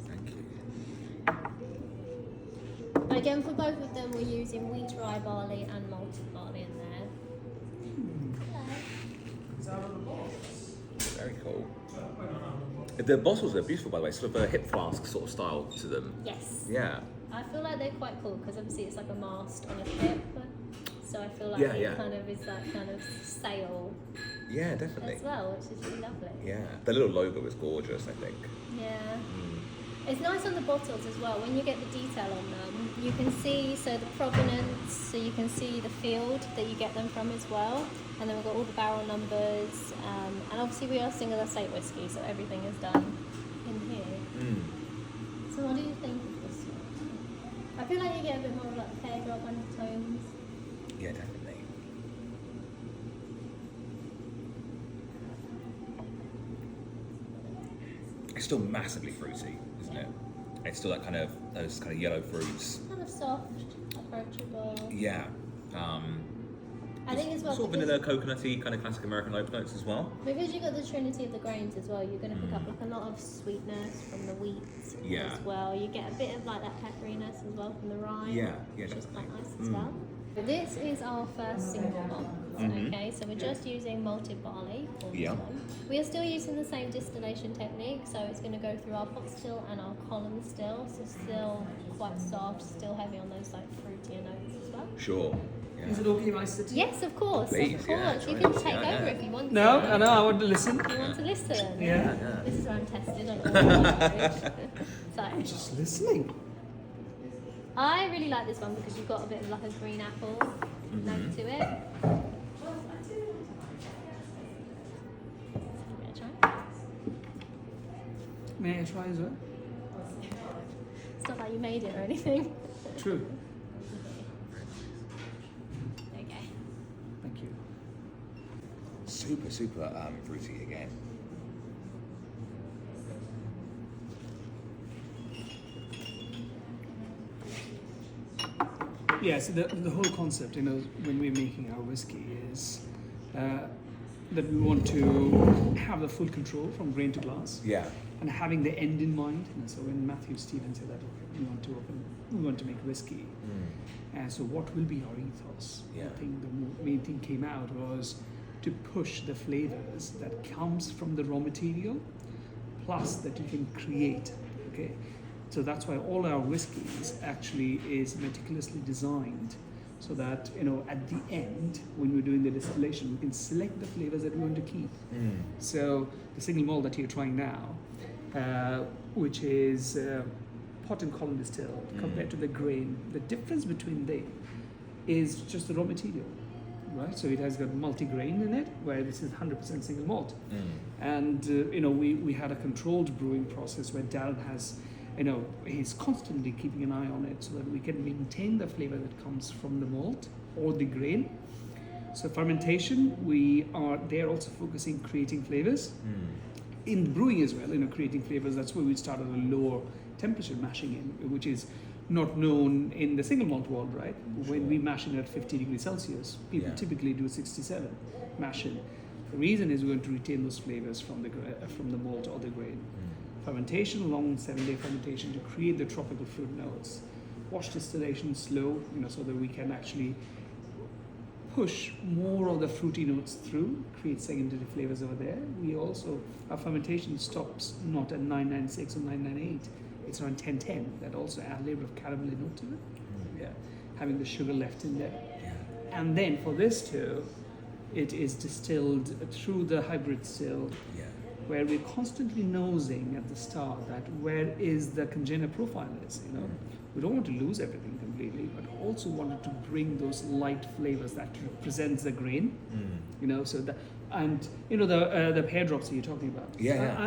Thank you. Again, for both of them, we're using wheat rye barley and malted barley in there. Very cool. The bottles are beautiful, by the way, sort of a hip flask sort of style to them. Yes. Yeah. I feel like they're quite cool because obviously it's like a mast on a hip. So I feel like Yeah, it yeah. kind of is that kind of sail Yeah, definitely. as well, which is really lovely. Yeah. The little logo is gorgeous, I think. Yeah. It's nice on the bottles as well. When you get the detail on them, you can see so the provenance, so you can see the field that you get them from as well. And then we've got all the barrel numbers, and obviously we are single estate whiskey, so everything is done in here. So what do you think of this one? I feel like you get a bit more of like pear drop undertones. Yeah, definitely. It's still massively fruity, isn't it? It's still that kind of those kind of yellow fruits. Kind of soft, approachable. Yeah. I think as well Sort of because, vanilla, coconutty, kind of classic American oak notes as well. because you've got the trinity of the grains as well, you're going to pick up like a lot of sweetness from the wheat Yeah. as well. You get a bit of like that pepperiness as well from the rye, Yeah, which is definitely. quite nice as well. This is our first single malt. Okay, so we're just using malted barley for this Yeah. one. We are still using the same distillation technique, so it's going to go through our pot still and our column still, so still quite soft, still heavy on those like fruitier notes as well. Sure. Yeah. Is it okay if I sit here? Yes, of course, Please, of yeah, course. You try can it. take Yeah, over yeah. if you want No, to. I know, I want to listen. You want to listen? Yeah. This is where I'm tested on all language. So, Just listening. I really like this one because you've got a bit of like a green apple note to it. Give it a try. May I try as well? It's not like you made it or anything. True. Okay. Thank you. Super, super fruity again. Yeah, so the whole concept, when we're making our whiskey is that we want to have the full control from grain to glass. Yeah. And having the end in mind. So when Matthew Stevens said that we want to make whiskey, and so what will be our ethos? Yeah. I think the main thing came out was to push the flavors that comes from the raw material, plus that you can create. Okay, so that's why all our whiskeys actually is meticulously designed, so that at the end when we're doing the distillation, we can select the flavors that we want to keep. So the single malt that you're trying now, which is pot and column distilled, compared to the grain, the difference between them is just the raw material, right? So it has got multi-grain in it, where this is 100% single malt. And we had a controlled brewing process where Darren has, he's constantly keeping an eye on it so that we can maintain the flavor that comes from the malt or the grain. So fermentation, they're also focusing creating flavors. In brewing as well, creating flavors, that's where we start at a lower temperature mashing in, which is not known in the single malt world, right? When we mash in at 50 degrees Celsius, people typically do 67 mash in. The reason is we want to retain those flavors from the malt or the grain. Fermentation, long 7-day fermentation to create the tropical fruit notes. Wash distillation slow, so that we can actually push more of the fruity notes through, create secondary flavors over there. Our fermentation stops not at 996 or 998, it's around 1010. That also adds a little bit of caramelly note to it. Yeah, having the sugar left in there. And then for this too, it is distilled through the hybrid still, where we're constantly nosing at the start that where is the congener profile is, We don't want to lose everything completely, but also wanted to bring those light flavors that represents the grain, so the pear drops that you're talking about.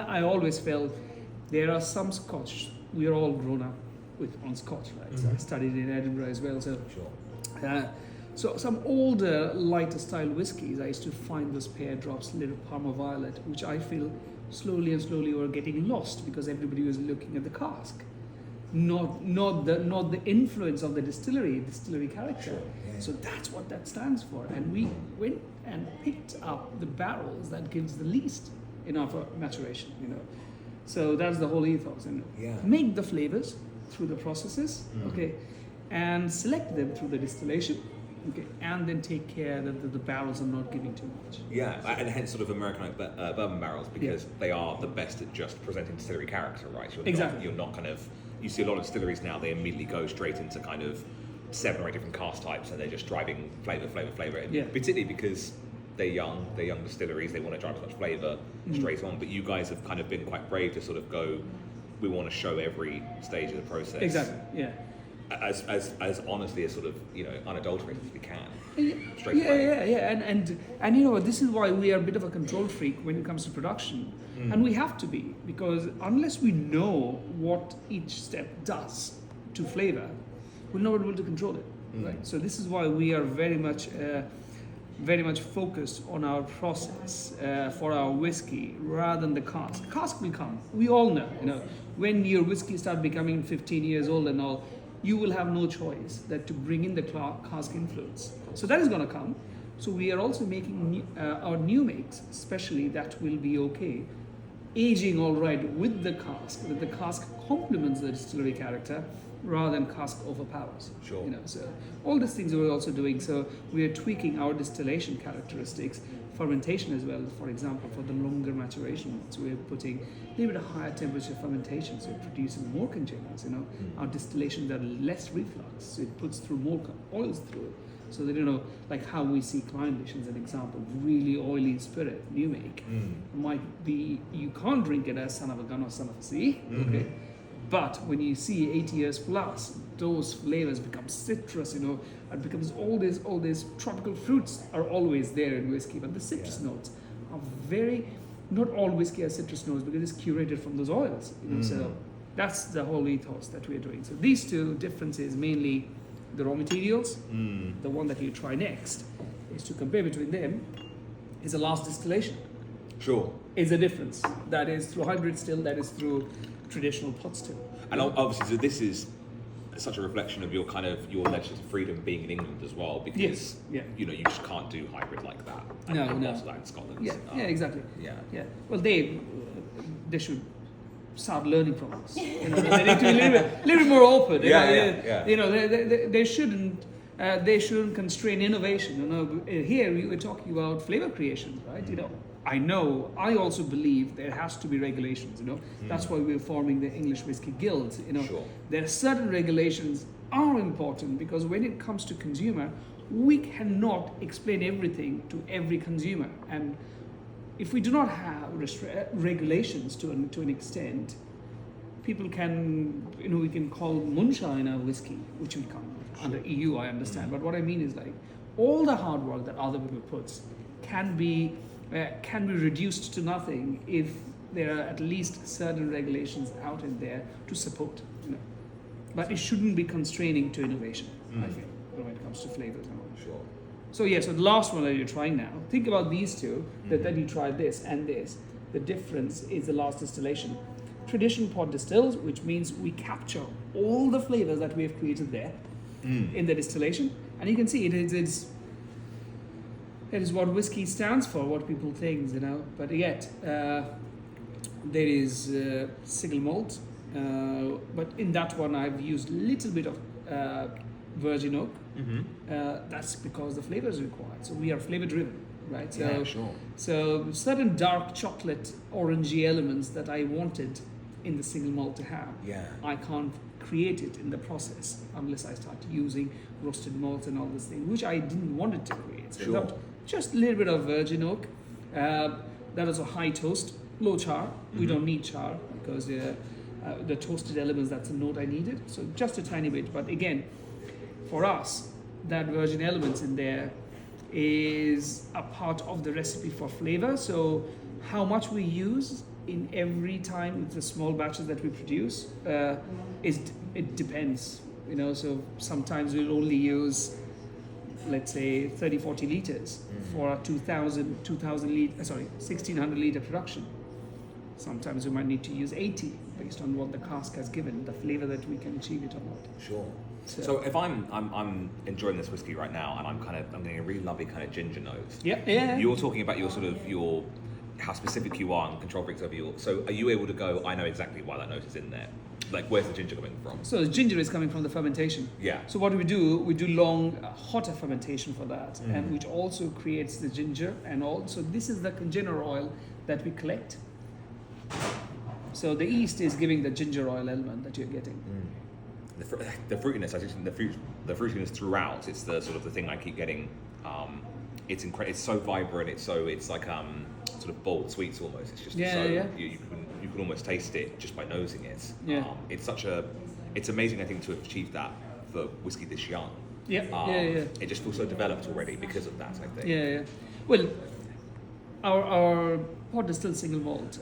I always felt there are some Scotch, we're all grown up on Scotch, right? So I studied in Edinburgh as well, so so some older, lighter style whiskies, I used to find those pear drops, little Parma Violet, which I feel slowly and slowly were getting lost because everybody was looking at the cask, not the influence of the distillery character. So that's what that stands for. And we went and picked up the barrels that gives the least in our maturation, So that's the whole ethos. And make the flavors through the processes, okay, and select them through the distillation. okay, and then take care that the barrels are not giving too much. Yeah, and hence sort of American bourbon barrels, because they are the best at just presenting distillery character, right? You're not kind of, you see a lot of distilleries now, they immediately go straight into kind of 7 or 8 different cask types, and they're just driving flavour, and particularly because they're young distilleries, they want to drive as much flavour straight on, but you guys have kind of been quite brave to sort of go, we want to show every stage of the process. Exactly, yeah. As honestly as sort of, unadulterated as we can. And you know, this is why we are a bit of a control freak when it comes to production, and we have to be, because unless we know what each step does to flavor, we're not able to control it, right? So this is why we are very much focused on our process for our whiskey rather than the cask. Cask will come. We all know, when your whiskey start becoming 15 years old and all, you will have no choice that to bring in the cask influence. So that is going to come. So we are also making our new makes, especially, that will be okay, aging all right with the cask, that the cask complements the distillery character rather than cask overpowers. Sure. So all these things we're also doing. So we are tweaking our distillation characteristics, fermentation as well. For example, for the longer maturation ones, we're putting a little bit of higher temperature fermentation, so it produces more congeners. Our distillations are less reflux, so it puts through more oils through it. So that, like how we see Clynelish as an example, really oily spirit, new make, might be, you can't drink it as son of a gun or son of a sea, okay? But when you see 8 years plus, those flavors become citrus, it becomes all these tropical fruits are always there in whiskey, but the citrus notes are not all whiskey has citrus notes because it's curated from those oils, so that's the whole ethos that we're doing. So these two differences, mainly the raw materials, the one that you try next is to compare between them, is the last distillation. Sure. Is a difference. That is through hybrid still, that is through traditional pot still. And obviously, so this is such a reflection of your legislative freedom being in England as well, because you just can't do hybrid like that. And lots of that in Scotland. Yeah, exactly. Yeah. Well, they should start learning from us. They need to be a little bit more open. They shouldn't. They shouldn't constrain innovation. Here we're talking about flavor creation, right? I also believe there has to be regulations. That's why we're forming the English Whiskey Guild. Sure. There are certain regulations are important, because when it comes to consumer, we cannot explain everything to every consumer, and if we do not have regulations to an extent, people can, we can call moonshine a whiskey, which we can't under EU, I understand. But what I mean is, like, all the hard work that other people put can be reduced to nothing if there are at least certain regulations out in there to support. But it shouldn't be constraining to innovation, I feel, when it comes to flavors and all. Sure. So so the last one that you're trying now, think about these two, that you tried this and this. The difference is the last distillation. Traditional pot distills, which means we capture all the flavors that we have created there in the distillation. And you can see it is what whiskey stands for, what people think, But yet, there is single malt. But in that one, I've used a little bit of virgin oak. That's because the flavor is required. So we are flavor driven, right? So certain dark chocolate, orangey elements that I wanted in the single malt to have, I can't create it in the process unless I start using roasted malt and all this thing, which I didn't want it to create. So just a little bit of virgin oak. That is a high toast, low char. We don't need char because the toasted elements, that's the note I needed. So just a tiny bit. But again, for us, that virgin elements in there is a part of the recipe for flavor. So how much we use in every time with the small batches that we produce, it depends. So sometimes we'll only use, let's say, 30-40 liters for a 1600 liter production. Sometimes we might need to use 80 based on what the cask has given, the flavor that we can achieve it or not. Sure. So if I'm enjoying this whiskey right now, and I'm getting a really lovely kind of ginger note. Yeah. You're talking about your how specific you are and control freaks over so are you able to go, I know exactly why that note is in there? Like, where's the ginger coming from? So the ginger is coming from the fermentation. Yeah. So what we do long, hotter fermentation for that, and which also creates the ginger, and also this is the congener oil that we collect. So the yeast is giving the ginger oil element that you're getting. The fruitiness, I think the fruitiness throughout. It's the sort of the thing I keep getting. It's it's so vibrant. It's like sort of bold sweets almost. It's just you can almost taste it just by nosing it. Yeah. It's amazing, I think, to have achieved that for whiskey this young. Yeah. It just feels so developed already because of that, I think. Yeah. Well, our pot distilled single malt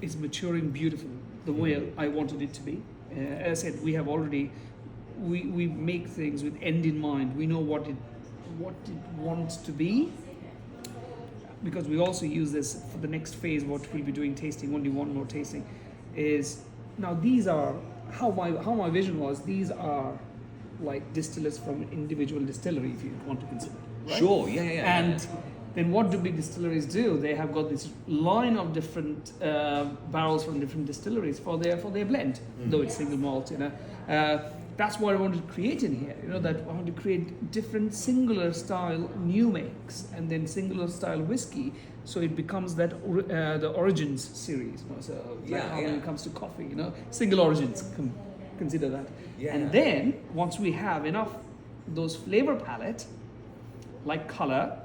is maturing beautifully the way I wanted it to be. As I said, we have already we make things with end in mind. We know what it wants to be, because we also use this for the next phase. What we'll be doing tasting, only one more tasting, is now these are how my vision was. These are like distillers from individual distillery, if you want to consider. Right? Sure. Yeah. And then what do big distilleries do? They have got this line of different barrels from different distilleries for their blend, though it's single malt. That's what I wanted to create in here. That I want to create different singular style new makes and then singular style whiskey, so it becomes that the origins series. So when it comes to coffee, single origins. Consider that. Yeah. And then once we have enough those flavor palette, like color,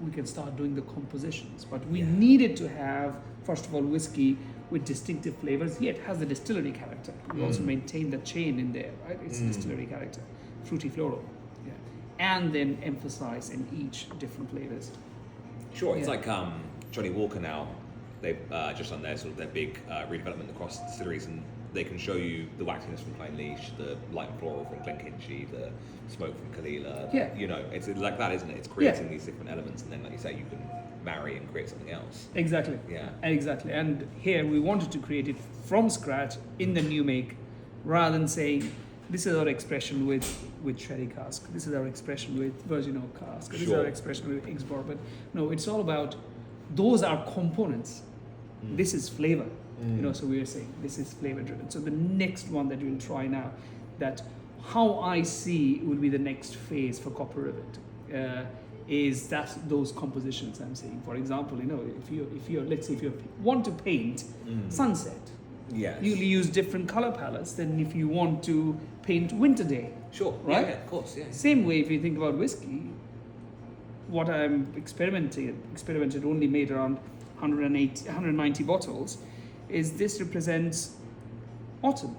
we can start doing the compositions. But we needed to have, first of all, whiskey with distinctive flavors, yet has the distillery character. We also maintain the chain in there, right? It's distillery character, fruity floral. Yeah. And then emphasize in each different flavors. Sure, it's like Johnny Walker now. They've just done their big redevelopment across distilleries, and they can show you the waxiness from Klein Leash, the light and floral from Glenkinchie, the smoke from Kalila. Yeah. It's like that, isn't it? It's creating these different elements, and then, like you say, you can marry and create something else. Exactly. Yeah. Exactly. And here we wanted to create it from scratch in the new make, rather than saying this is our expression with sherry cask, this is our expression with virgin oak cask, this is our expression with ex bourbon. No, it's all about those are components. This is flavor. So we are saying this is flavor driven. So the next one that we'll try now, that how I see will be the next phase for Copper Rivet, is that those compositions I'm saying. For example, if you let's say if you want to paint sunset, Yes. you'll use different color palettes than if you want to paint winter day. Sure. Right? Yeah, of course. Yeah. Same way, if you think about whiskey, what I'm experimented only made around 190 bottles, is this represents autumn.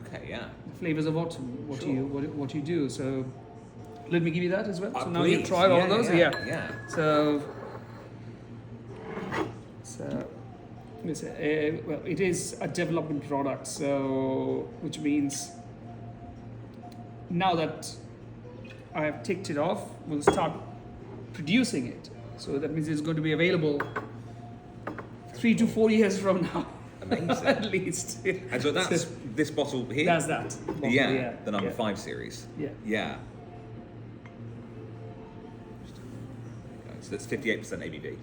Okay. Yeah. The flavors of autumn. What you do. So let me give you that as well. So now Please. you've tried all of those. Yeah. So well, it is a development product. So which means now that I have ticked it off, we'll start producing it. So that means it's going to be available 3 to 4 years from now. Amazing. At least. And so that's this bottle here. That's that. Bottle, The number 5 series. Yeah. Yeah. So that's 58% ABV.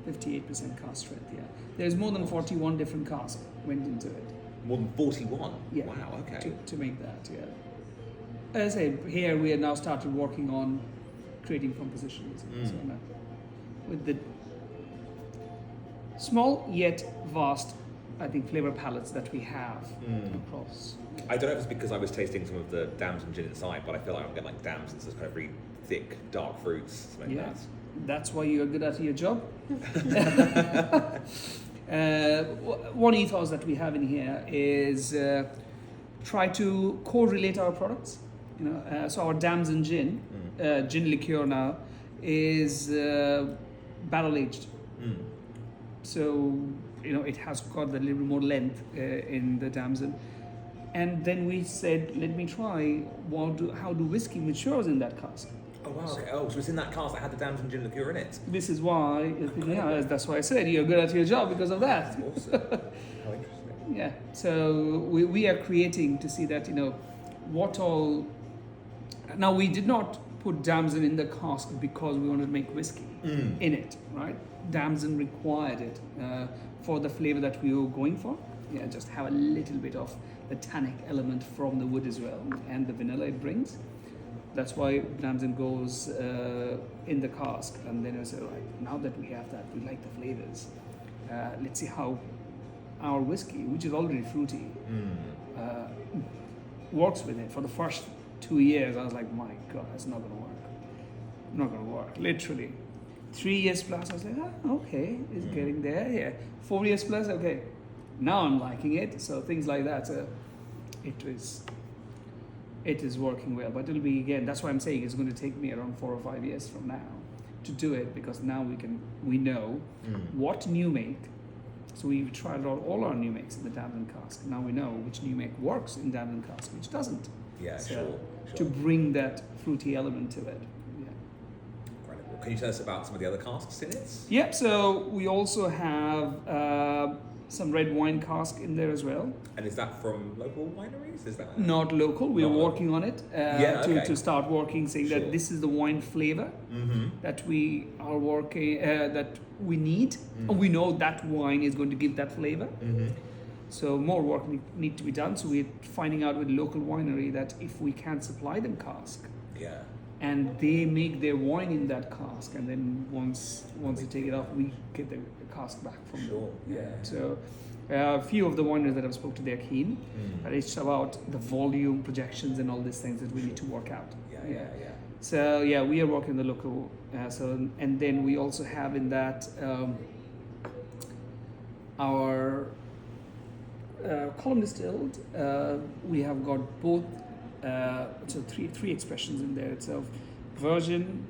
58% cask strength, yeah. There's more than 41 different casks went into it. More than 41. Yeah. Wow. Okay. To make that, yeah. As I say, here we have now started working on creating compositions. So now, with the small yet vast, I think, flavor palettes that we have across. I don't know if it's because I was tasting some of the damson gin inside, but I feel like I'm getting like damsons, those kind of really thick, dark fruits. Something like that. That's why you're good at your job. One ethos that we have in here is try to correlate our products. So our damson gin, gin liqueur now, is barrel aged. So it has got a little more length in the damson. And then we said, let me try how do whiskey matures in that cask. Oh wow. Okay. Oh, so it's in that cask that had the damson gin liqueur in it. This is why, that's why I said you're good at your job because of that. Awesome. How interesting. Yeah. So we are creating to see that what all. Now we did not put damson in the cask because we wanted to make whiskey in it, right? Damson required it for the flavor that we were going for. Yeah, just have a little bit of the tannic element from the wood as well, and the vanilla it brings. That's why Damson goes in the cask, and then I said, right, now that we have that, we like the flavors. Let's see how our whiskey, which is already fruity, works with it. For the first 2 years, I was like, my God, it's not gonna work. Not gonna work, literally. 3 years plus, I was like, okay, it's getting there. Yeah, 4 years plus, okay. Now I'm liking it. So things like that. It is working well, but it'll be, again, that's why I'm saying it's going to take me around 4 or 5 years from now to do it, because now we know what new make. So we've tried out all our new makes in the Damson cask. Now we know which new make works in Damson cask, which doesn't. Yeah, So sure. to bring that fruity element to it. Yeah. Incredible. Can you tell us about some of the other casks in it? Yep. So we also have some red wine cask in there as well. And is that from local wineries? Is that Not local. We're Not working on it to start working, saying Sure. that this is the wine flavor that we are working that we need. And we know that wine is going to give that flavor. So more work need to be done. So we're finding out with local winery that if we can supply them cask, Yeah. and they make their wine in that cask, and then once they take it off, we get the cask back from Sure. them. Yeah. So a few of the wineries that I've spoke to, they're keen, but it's about the volume projections and all these things that we need to work out. Yeah. So yeah, we are working the local. And then we also have in that our column distilled. We have got both. So three expressions in there itself. Virgin,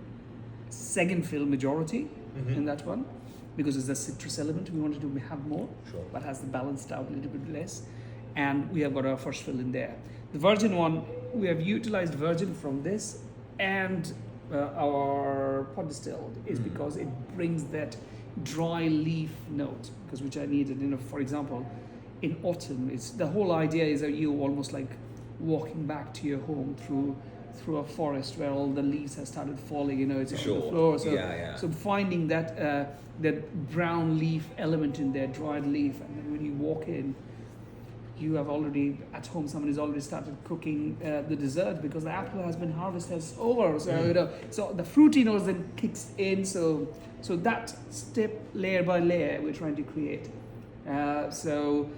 second fill majority in that one, because it's a citrus element. We wanted to have more, Sure. but has the balanced out a little bit less. And we have got our first fill in there. The virgin one, we have utilized virgin from this and our pot distilled is because it brings that dry leaf note, because which I needed. For example, in autumn, it's the whole idea is that you almost like walking back to your home through a forest where all the leaves have started falling, it's on the floor. So, so finding that that brown leaf element in there, dried leaf, and then when you walk in, you have already at home. Someone has already started cooking the dessert because the apple has been harvested over. So so the fruity nose then kicks in. So that step layer by layer we're trying to create. So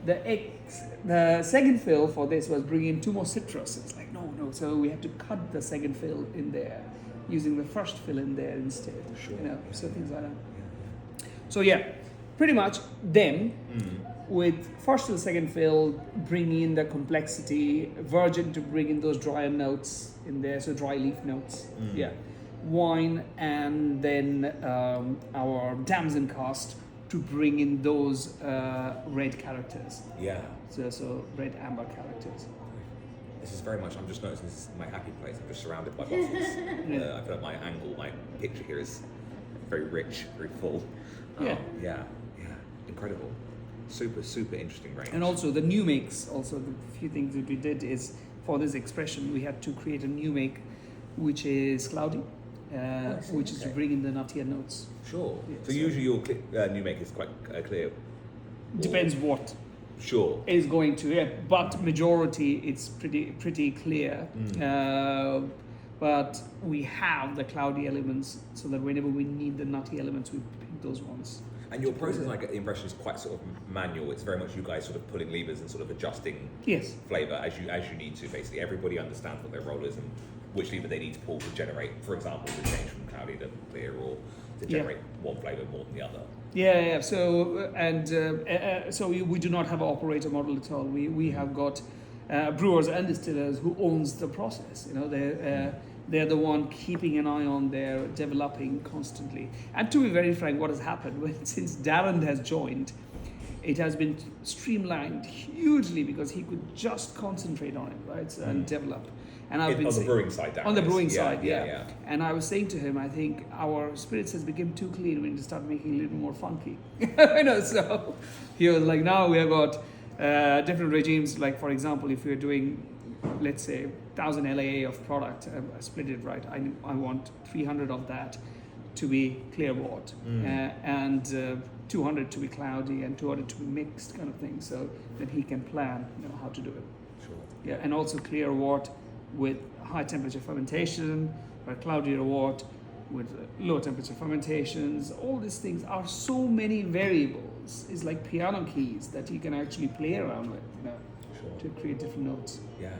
the second fill for this was bringing in 2 more citrus. It's like no. So we have to cut the second fill in there, using the first fill in there instead. Sure. So things like that. So yeah, pretty much them with first and second fill, bringing in the complexity, virgin to bring in those drier notes in there, so dry leaf notes. Yeah, wine, and then our Damson cast to bring in those red characters. Yeah. So red amber characters. This is very much, I'm just noticing this is my happy place. I'm just surrounded by bottles. I feel like my angle, my picture here is very rich, very full. Yeah. Incredible. Super interesting range. And also the new makes, also the few things that we did is, for this expression, we had to create a new make which is cloudy, which is to bring in the nuttier notes. Sure. Yeah, So usually your new make is quite clear. Depends what Sure. is going to, but majority it's pretty clear. But we have the cloudy elements, so that whenever we need the nutty elements, we pick those ones. And your process, I get the impression, is quite sort of manual. It's very much you guys sort of pulling levers and sort of adjusting flavour as you need to. Basically, everybody understands what their role is and which lever they need to pull to generate, for example, the change from cloudy to clear, or to generate one flavour more than the other. So so we do not have an operator model at all. We have got brewers and distillers who owns the process. They're the one keeping an eye on their developing constantly. And to be very frank, what has happened since Darren has joined, it has been streamlined hugely because he could just concentrate on it, right, and develop. And I've been on the brewing side, Darren. on the brewing side, yeah. And I was saying to him, I think our spirits has become too clean. We need to start making it a little more funky. So he was like, now we have got different regimes. Like for example, if we're doing, let's say, 1,000 LAA of product, I split it right. I want 300 of that to be clear wort, and 200 to be cloudy, and 200 to be mixed kind of thing. So that he can plan, how to do it. Sure. Yeah, and also clear wort with high temperature fermentation, or cloudier wort with low temperature fermentations. All these things are so many variables. It's like piano keys that you can actually play around with, Sure. to create different notes. Yeah.